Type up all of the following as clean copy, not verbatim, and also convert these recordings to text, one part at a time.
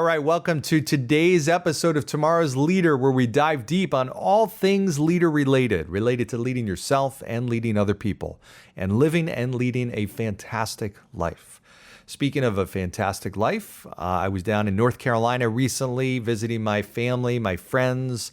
right, welcome to today's episode of Tomorrow's Leader, where we dive deep on all things leader related to leading yourself and leading other people, and living and leading a fantastic life. Speaking of a fantastic life, I was down in North Carolina recently visiting my family, my friends,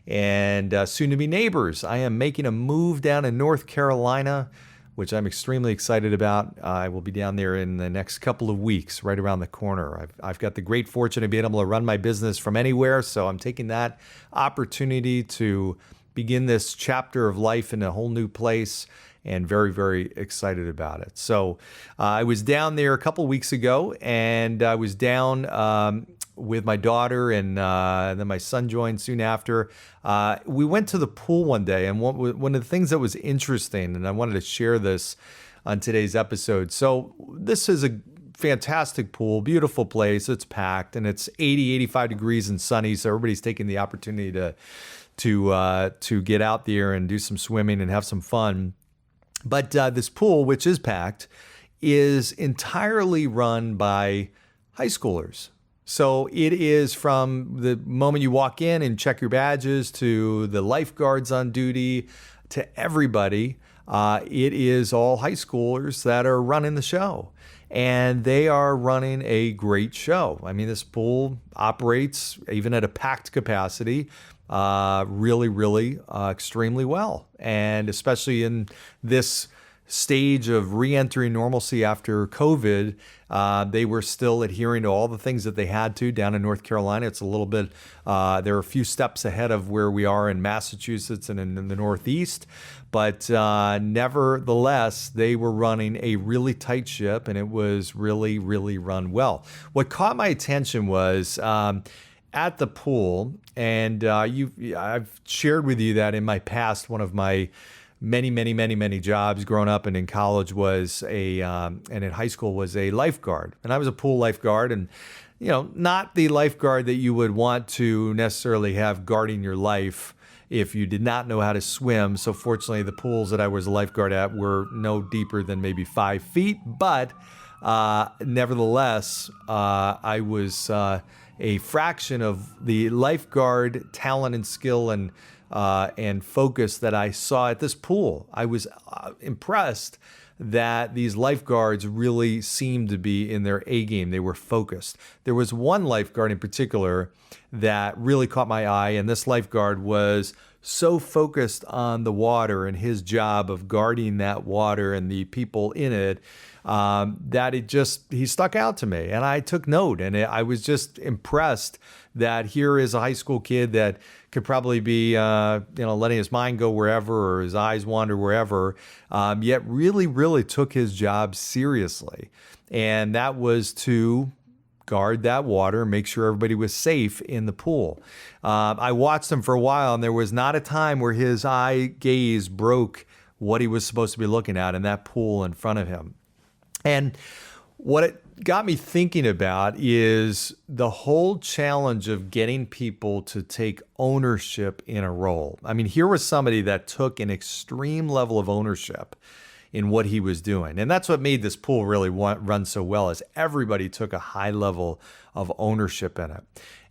and soon-to-be neighbors. I am making a move down in North Carolina, which I'm extremely excited about. I will be down there in the next couple of weeks, right around the corner. I've got the great fortune of being able to run my business from anywhere, so I'm taking that opportunity to begin this chapter of life in a whole new place, and very, very excited about it. So I was down there a couple of weeks ago, and I was down with my daughter, and then my son joined soon after. We went to the pool one day, and one of the things that was interesting, and I wanted to share this on today's episode. So this is a fantastic pool, beautiful place. It's packed, and it's 80, 85 degrees and sunny, so everybody's taking the opportunity to get out there and do some swimming and have some fun. But this pool, which is packed, is entirely run by high schoolers. So it is from the moment you walk in and check your badges to the lifeguards on duty to everybody. It is all high schoolers that are running the show. And they are running a great show. I mean, this pool operates, even at a packed capacity, really, extremely well. And especially in this stage of re-entering normalcy after COVID, they were still adhering to all the things that they had to down in North Carolina. It's a little bit, they're a few steps ahead of where we are in Massachusetts and in the Northeast. But nevertheless, they were running a really tight ship, and it was really run well. What caught my attention was at the pool, and I've shared with you that in my past, one of my many jobs growing up and in college was and in high school was a lifeguard. And I was a pool lifeguard, and not the lifeguard that you would want to necessarily have guarding your life if you did not know how to swim. So fortunately, the pools that I was a lifeguard at were no deeper than maybe 5 feet. But nevertheless, I was a fraction of the lifeguard talent and skill and focus that I saw at this pool. I was impressed that these lifeguards really seemed to be in their A game. They were focused. There was one lifeguard in particular that really caught my eye, and this lifeguard was so focused on the water and his job of guarding that water and the people in it, that he stuck out to me, and I took note, and I was just impressed that here is a high school kid that could probably be, letting his mind go wherever or his eyes wander wherever, yet really took his job seriously, and that was to guard that water, make sure everybody was safe in the pool. I watched him for a while, and there was not a time where his eye gaze broke what he was supposed to be looking at in that pool in front of him. And what it got me thinking about is the whole challenge of getting people to take ownership in a role. I mean, here was somebody that took an extreme level of ownership in what he was doing. And that's what made this pool really run so well, is everybody took a high level of ownership in it.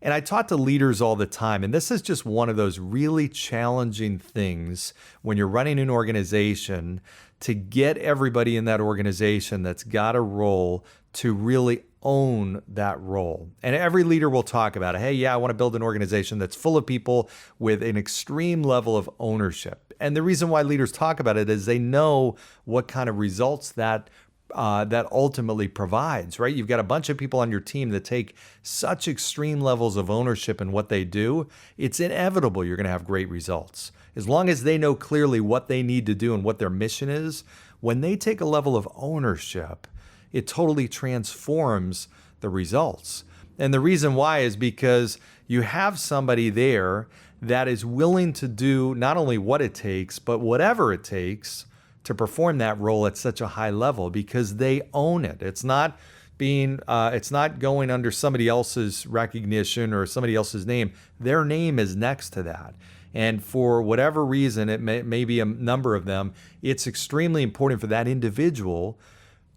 And I talk to leaders all the time, and this is just one of those really challenging things when you're running an organization, to get everybody in that organization that's got a role to really own that role. And every leader will talk about it. Hey, yeah, I want to build an organization that's full of people with an extreme level of ownership. And the reason why leaders talk about it is they know what kind of results that ultimately provides, right? You've got a bunch of people on your team that take such extreme levels of ownership in what they do. It's inevitable you're going to have great results. As long as they know clearly what they need to do and what their mission is, when they take a level of ownership, it totally transforms the results. And the reason why is because you have somebody there that is willing to do not only what it takes, but whatever it takes to perform that role at such a high level, because they own it. It's not going under somebody else's recognition or somebody else's name. Their name is next to that. And for whatever reason, it may be a number of them, it's extremely important for that individual,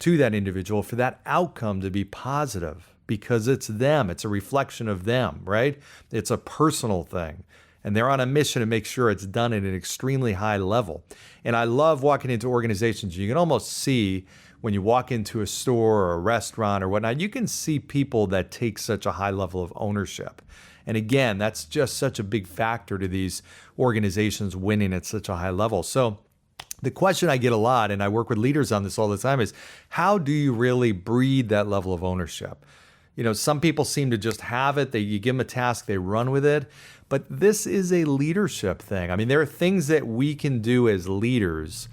for that outcome to be positive. because it's them. It's a reflection of them, right? It's a personal thing. And they're on a mission to make sure it's done at an extremely high level. And I love walking into organizations. You can almost see when you walk into a store or a restaurant or whatnot, you can see people that take such a high level of ownership. And again, that's just such a big factor to these organizations winning at such a high level. So the question I get a lot, and I work with leaders on this all the time, is how do you really breed that level of ownership? Some people seem to just have it. You give them a task, they run with it. But this is a leadership thing. I mean, there are things that we can do as leaders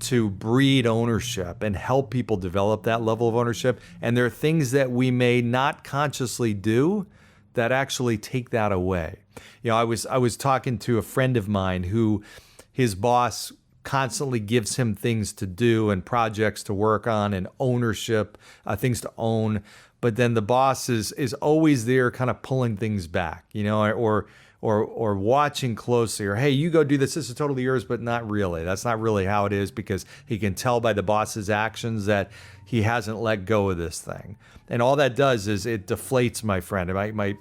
to breed ownership and help people develop that level of ownership. And there are things that we may not consciously do that actually take that away. I was talking to a friend of mine who his boss constantly gives him things to do and projects to work on and ownership, things to own. But then the boss is always there kind of pulling things back, or watching closely, or, hey, you go do this. This is totally yours, but not really. That's not really how it is, because he can tell by the boss's actions that he hasn't let go of this thing. And all that does is it deflates my friend.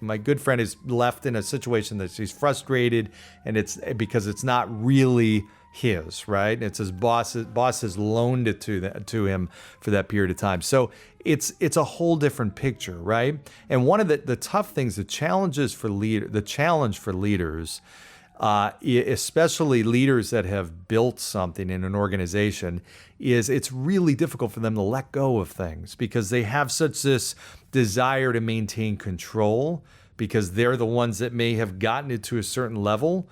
My good friend is left in a situation that she's frustrated, and it's because it's not really his, right? It's his boss has loaned it to him for that period of time. So it's a whole different picture, right? And one of the tough things, the challenge for leaders, especially leaders that have built something in an organization, is it's really difficult for them to let go of things because they have such this desire to maintain control because they're the ones that may have gotten it to a certain level.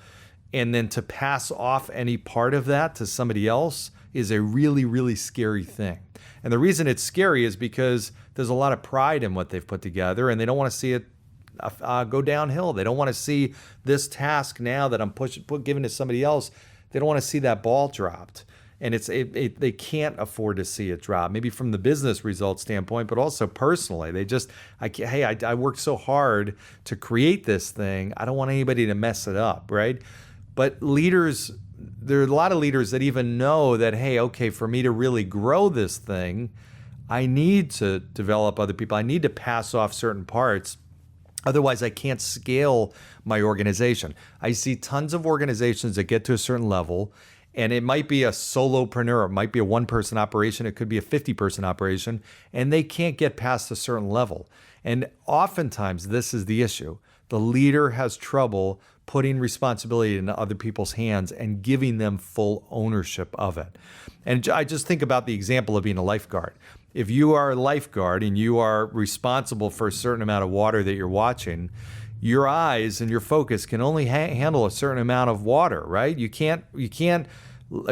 And then to pass off any part of that to somebody else is a really, really scary thing. And the reason it's scary is because there's a lot of pride in what they've put together, and they don't want to see it go downhill. They don't want to see this task now that I'm giving to somebody else. They don't want to see that ball dropped. And they can't afford to see it drop, maybe from the business results standpoint, but also personally. I worked so hard to create this thing. I don't want anybody to mess it up, right? But leaders, there are a lot of leaders that even know that, hey, okay, for me to really grow this thing, I need to develop other people. I need to pass off certain parts. Otherwise, I can't scale my organization. I see tons of organizations that get to a certain level, and it might be a solopreneur, it might be a one-person operation, it could be a 50-person operation, and they can't get past a certain level. And oftentimes, this is the issue. The leader has trouble putting responsibility into other people's hands and giving them full ownership of it. And I just think about the example of being a lifeguard. If you are a lifeguard and you are responsible for a certain amount of water that you're watching, your eyes and your focus can only handle a certain amount of water, right? You can't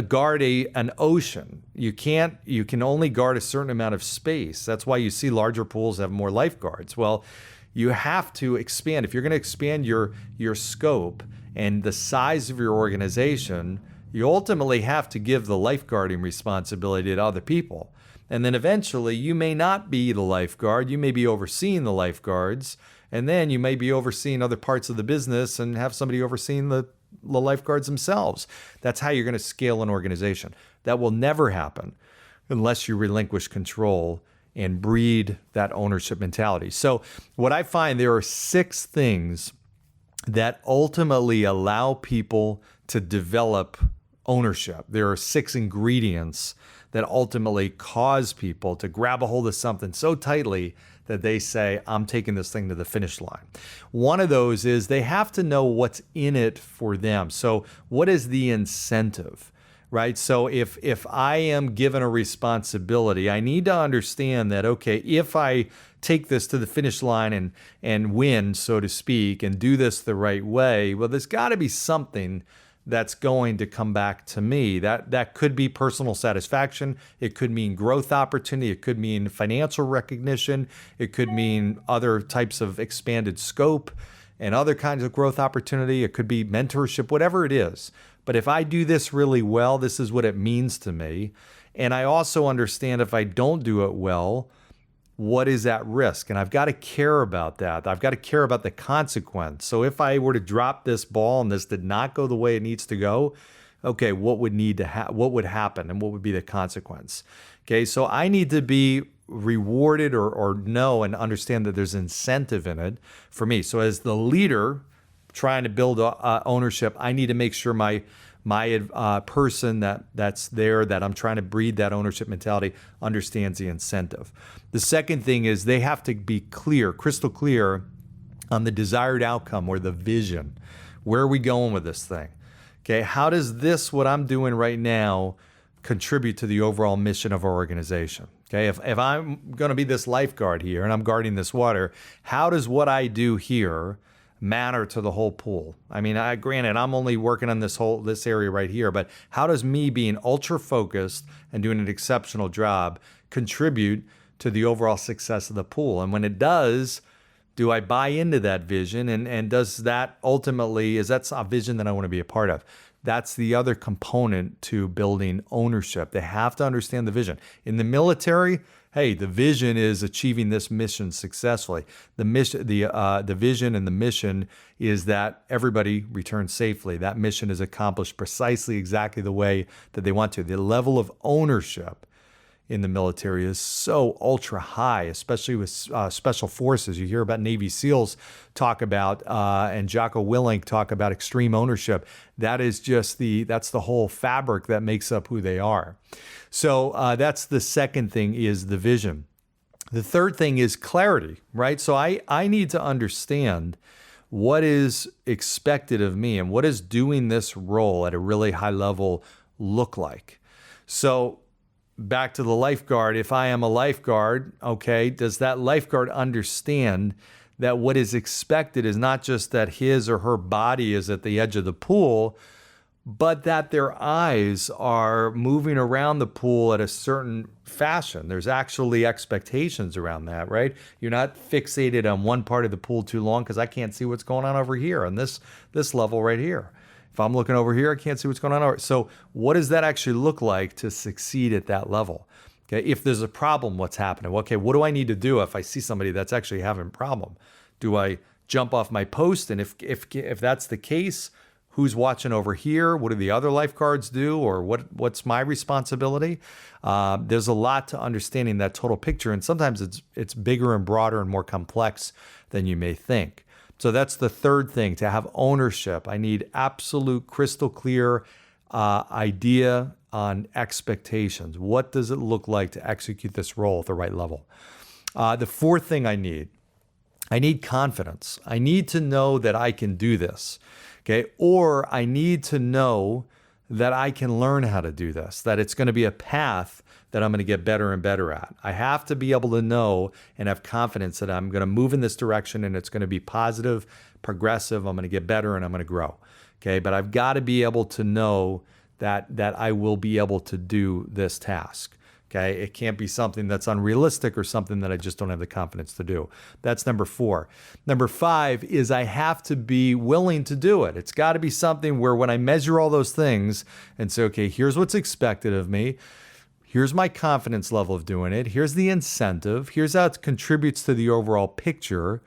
guard an ocean. You can only guard a certain amount of space. That's why you see larger pools have more lifeguards. Well, you have to expand. If you're going to expand your scope and the size of your organization, you ultimately have to give the lifeguarding responsibility to other people. And then eventually you may not be the lifeguard. You may be overseeing the lifeguards, and then you may be overseeing other parts of the business and have somebody overseeing the lifeguards themselves. That's how you're going to scale an organization. That will never happen unless you relinquish control and breed that ownership mentality. So what I find, there are 6 things that ultimately allow people to develop ownership. There are 6 ingredients that ultimately cause people to grab a hold of something so tightly that they say, I'm taking this thing to the finish line. One of those is they have to know what's in it for them. So what is the incentive? Right? So if I am given a responsibility, I need to understand that, okay, if I take this to the finish line and win, so to speak, and do this the right way, well, there's got to be something that's going to come back to me. That could be personal satisfaction. It could mean growth opportunity. It could mean financial recognition. It could mean other types of expanded scope and other kinds of growth opportunity. It could be mentorship, whatever it is. But if I do this really well, this is what it means to me. And I also understand if I don't do it well, what is at risk? And I've got to care about that. I've got to care about the consequence. So if I were to drop this ball and this did not go the way it needs to go, okay, what would happen and what would be the consequence? Okay, so I need to be rewarded or know and understand that there's incentive in it for me. So as the leader trying to build ownership, I need to make sure my person that's there, that I'm trying to breed that ownership mentality, understands the incentive. The second thing is they have to be clear, crystal clear on the desired outcome or the vision. Where are we going with this thing? Okay, how does this, what I'm doing right now, contribute to the overall mission of our organization? Okay, if I'm going to be this lifeguard here and I'm guarding this water, how does what I do here matter to the whole pool? I mean, granted, I'm only working on this area right here, but how does me being ultra focused and doing an exceptional job contribute to the overall success of the pool? And when it does, do I buy into that vision? And does that ultimately, is that a vision that I want to be a part of? That's the other component to building ownership. They have to understand the vision. In the military, hey, the vision is achieving this mission successfully. The mission, the vision and the mission is that everybody returns safely. That mission is accomplished precisely exactly the way that they want to. The level of ownership in the military is so ultra high, especially with special forces. You hear about Navy SEALs talk about, and Jocko Willink talk about extreme ownership. That is just that's the whole fabric that makes up who they are. So that's the second thing, is the vision. The third thing is clarity, right? So I need to understand what is expected of me and what does doing this role at a really high level look like. So back to the lifeguard, if I am a lifeguard, okay, does that lifeguard understand that what is expected is not just that his or her body is at the edge of the pool, but that their eyes are moving around the pool at a certain fashion? There's actually expectations around that, right? You're not fixated on one part of the pool too long because I can't see what's going on over here on this level right here. If I'm looking over here, I can't see what's going on over. So what does that actually look like to succeed at that level? Okay, if there's a problem, what's happening? Okay, what do I need to do if I see somebody that's actually having a problem? Do I jump off my post? And if that's the case, who's watching over here? What do the other lifeguards do? Or what's my responsibility? There's a lot to understanding that total picture, and sometimes it's bigger and broader and more complex than you may think. So that's the third thing, to have ownership. I need absolute crystal clear idea on expectations. What does it look like to execute this role at the right level? The fourth thing I need confidence. I need to know that I can do this, okay? Or I need to know that I can learn how to do this, that it's going to be a path that I'm going to get better and better at. I have to be able to know and have confidence that I'm going to move in this direction and it's going to be positive, progressive. I'm going to get better and I'm going to grow. Okay, but I've got to be able to know that I will be able to do this task. Okay, it can't be something that's unrealistic or something that I just don't have the confidence to do. That's number 4. Number 5 is I have to be willing to do it. It's got to be something where when I measure all those things and say, okay, here's what's expected of me. Here's my confidence level of doing it. Here's the incentive. Here's how it contributes to the overall picture.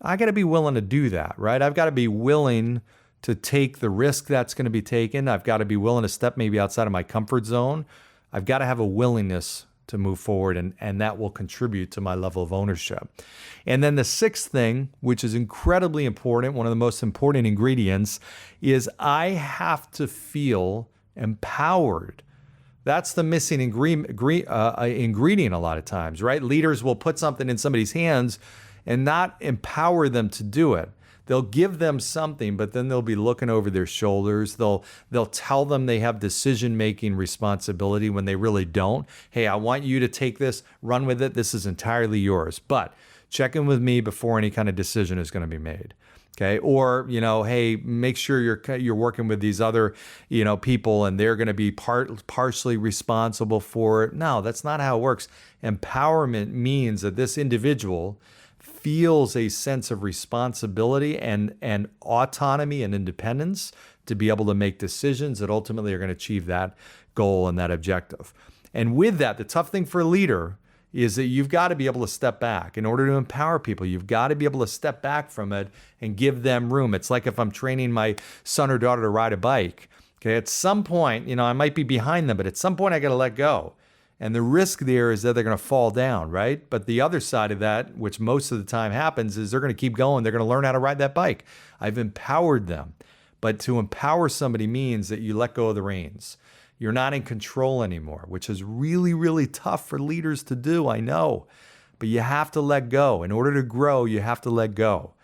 I got to be willing to do that, right? I've got to be willing to take the risk that's going to be taken. I've got to be willing to step maybe outside of my comfort zone. I've got to have a willingness to move forward, and that will contribute to my level of ownership. And then the 6th thing, which is incredibly important, one of the most important ingredients, is I have to feel empowered. That's the missing ingredient a lot of times, right? Leaders will put something in somebody's hands and not empower them to do it. They'll give them something, but then they'll be looking over their shoulders. They'll tell them they have decision-making responsibility when they really don't. Hey, I want you to take this, run with it. This is entirely yours. But check in with me before any kind of decision is going to be made. Okay, or hey, make sure you're working with these other people, and they're going to be partially responsible for it. No, that's not how it works. Empowerment means that this individual feels a sense of responsibility and autonomy and independence to be able to make decisions that ultimately are going to achieve that goal and that objective. And with that, the tough thing for a leader is that you've got to be able to step back. In order to empower people, you've got to be able to step back from it and give them room. It's like if I'm training my son or daughter to ride a bike. Okay, at some point, I might be behind them, but at some point I got to let go. And the risk there is that they're going to fall down, right? But the other side of that, which most of the time happens, is they're going to keep going. They're going to learn how to ride that bike. I've empowered them. But to empower somebody means that you let go of the reins. You're not in control anymore, which is really, really tough for leaders to do, I know. But you have to let go. In order to grow, you have to let go.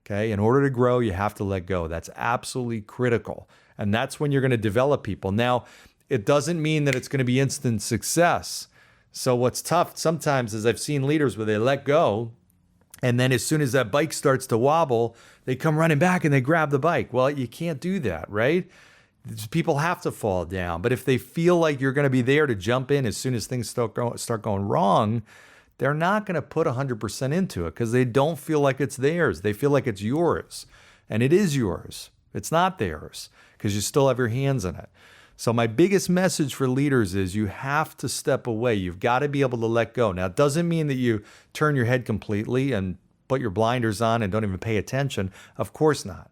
Okay? In order to grow, you have to let go. That's absolutely critical. And that's when you're going to develop people. Now, it doesn't mean that it's going to be instant success. So what's tough sometimes is I've seen leaders where they let go, and then as soon as that bike starts to wobble, they come running back and they grab the bike. Well, you can't do that, right? People have to fall down. But if they feel like you're going to be there to jump in as soon as things start going wrong, they're not going to put 100% into it because they don't feel like it's theirs. They feel like it's yours. And it is yours. It's not theirs because you still have your hands in it. So my biggest message for leaders is you have to step away. You've got to be able to let go. Now, it doesn't mean that you turn your head completely and put your blinders on and don't even pay attention. Of course not.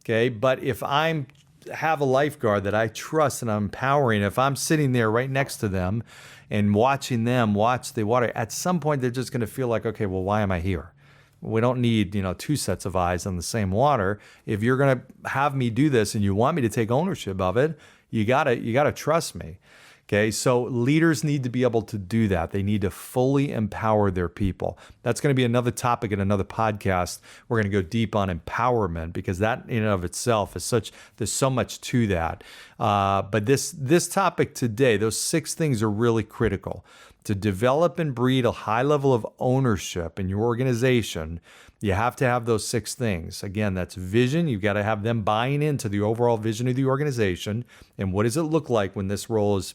Okay. But if I have a lifeguard that I trust and I'm empowering, if I'm sitting there right next to them and watching them watch the water, at some point they're just going to feel like, okay, well, why am I here? We don't need, two sets of eyes on the same water. If you're going to have me do this and you want me to take ownership of it, you gotta trust me. Okay, so leaders need to be able to do that. They need to fully empower their people. That's going to be another topic in another podcast. We're going to go deep on empowerment because that in and of itself is there's so much to that. But this topic today, those 6 things are really critical. To develop and breed a high level of ownership in your organization, you have to have those 6 things. Again, that's vision. You've got to have them buying into the overall vision of the organization. And what does it look like when this role is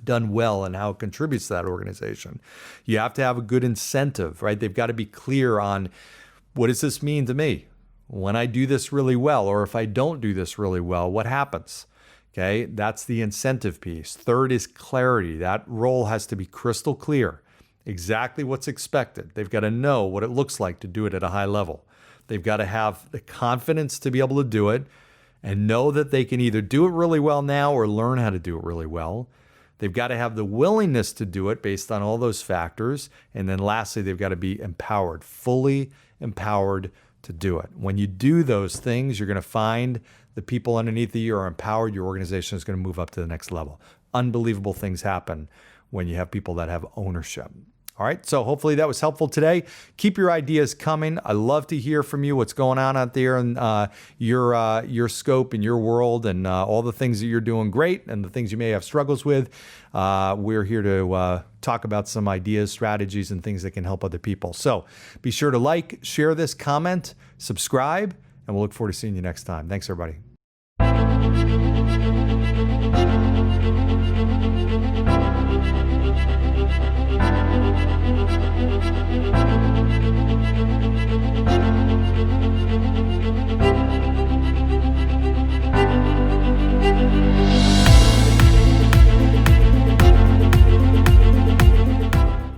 done well and how it contributes to that organization? You have to have a good incentive, right? They've got to be clear on what does this mean to me? When I do this really well, or if I don't do this really well, what happens? Okay, that's the incentive piece. Third is clarity. That role has to be crystal clear, exactly what's expected. They've got to know what it looks like to do it at a high level. They've got to have the confidence to be able to do it and know that they can either do it really well now or learn how to do it really well. They've got to have the willingness to do it based on all those factors. And then lastly, they've got to be empowered, fully empowered to do it. When you do those things, you're going to find the people underneath you are empowered. Your organization is going to move up to the next level. Unbelievable things happen when you have people that have ownership. All right, so hopefully that was helpful today. Keep your ideas coming. I love to hear from you, what's going on out there in your scope and your world and all the things that you're doing great and the things you may have struggles with. We're here to talk about some ideas, strategies, and things that can help other people. So be sure to like, share this, comment, subscribe, and we'll look forward to seeing you next time. Thanks, everybody.